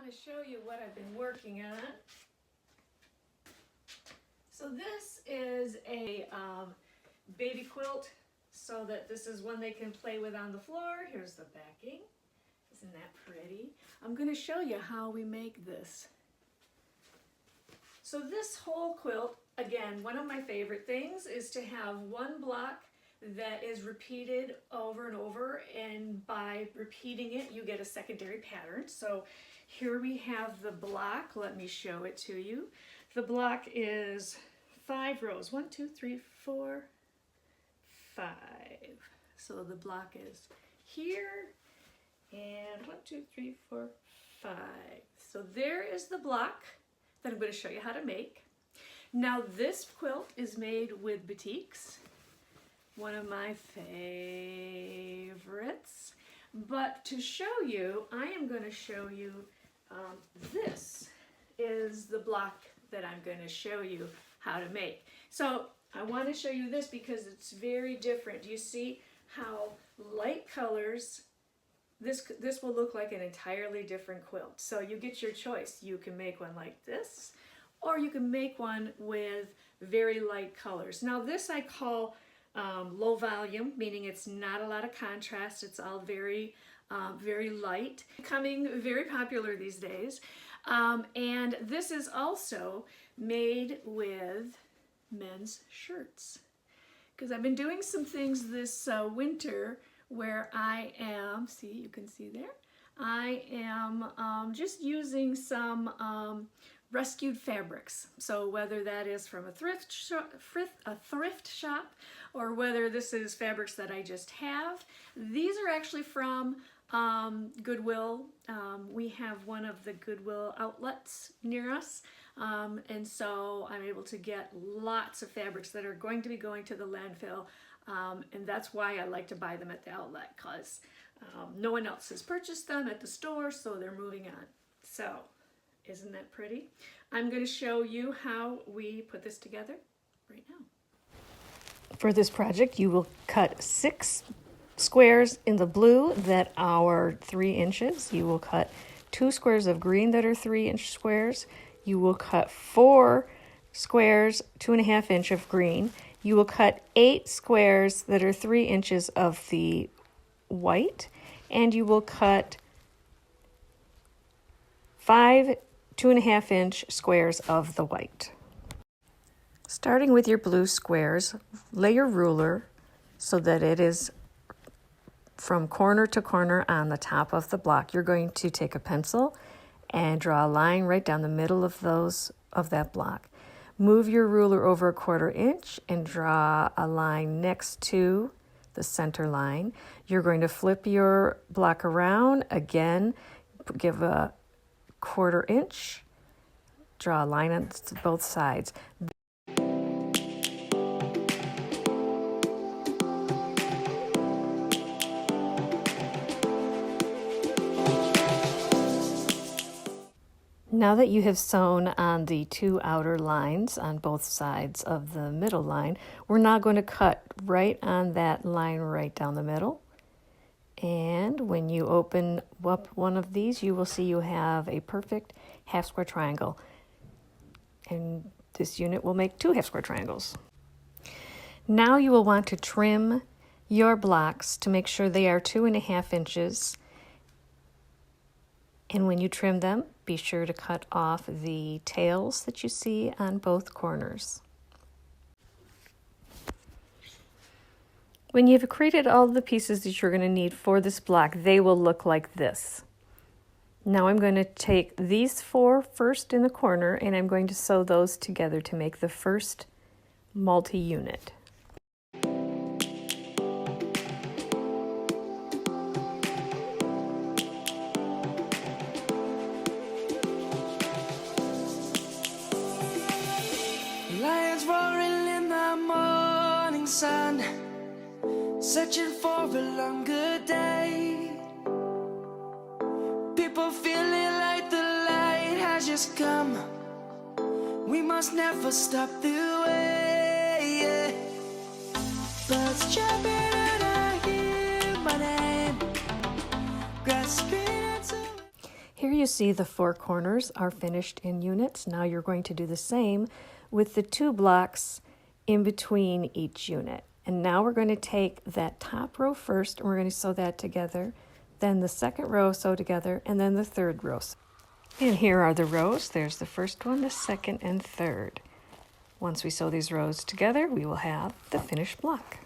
to show you what I've been working on. So this is a baby quilt, so that this is one they can play with on the floor. Here's the backing. Isn't that pretty? I'm going to show you how we make this. So this whole quilt, again, one of my favorite things is to have one block that is repeated over and over, and by repeating it you get a secondary pattern. So here we have the block. Let me show it to you. The block is 5 rows. 1, 2, 3, 4, 5. So the block is here, and 1, 2, 3, 4, 5. So there is the block that I'm going to show you how to make. Now this quilt is made with batiks, one of my favorites. But to show you, I am going to show you, this is the block that I'm going to show you how to make. So I want to show you this because it's very different. Do you see how light colors, this will look like an entirely different quilt. So you get your choice. You can make one like this, or you can make one with very light colors. Now this I call low volume, meaning it's not a lot of contrast. It's all very light, becoming very popular these days. And this is also made with men's shirts, because I've been doing some things this winter where I am, see, you can see there, I am just using some rescued fabrics. So whether that is from a thrift shop, or whether this is fabrics that I just have. These are actually from Goodwill. We have one of the Goodwill outlets near us, and so I'm able to get lots of fabrics that are going to be going to the landfill, and that's why I like to buy them at the outlet, because no one else has purchased them at the store, so they're moving on. So isn't that pretty? I'm going to show you how we put this together right now. For this project, you will cut 6 squares in the blue that are 3 inches. You will cut 2 squares of green that are 3-inch squares. You will cut 4 squares, 2.5 inch of green. You will cut 8 squares that are 3 inches of the white, and you will cut 5 2.5 inch squares of the white. Starting with your blue squares, lay your ruler so that it is from corner to corner on the top of the block. You're going to take a pencil and draw a line right down the middle of that block. Move your ruler over 1/4 inch and draw a line next to the center line. You're going to flip your block around again, give a 1/4 inch, draw a line on both sides. Now that you have sewn on the 2 outer lines on both sides of the middle line, we're now going to cut right on that line right down the middle. And when you open up one of these, you will see you have a perfect half-square triangle. And this unit will make 2 half-square triangles. Now you will want to trim your blocks to make sure they are 2.5 inches. And when you trim them, be sure to cut off the tails that you see on both corners. When you've created all the pieces that you're going to need for this block, they will look like this. Now I'm going to take these 4 first in the corner, and I'm going to sew those together to make the first multi-unit. Lions roaring in the morning sun, searching for a longer day. People feeling like the light has just come. We must never stop the way. Birds jumping and I hear my name, grasping into. Here you you see the four corners are finished in units. Now you're going to do the same with the 2 blocks in between each unit. And now we're going to take that top row first and we're going to sew that together, then the second row sew together, and then the third row. And here are the rows. There's the first one, the second, and third. Once we sew these rows together, we will have the finished block.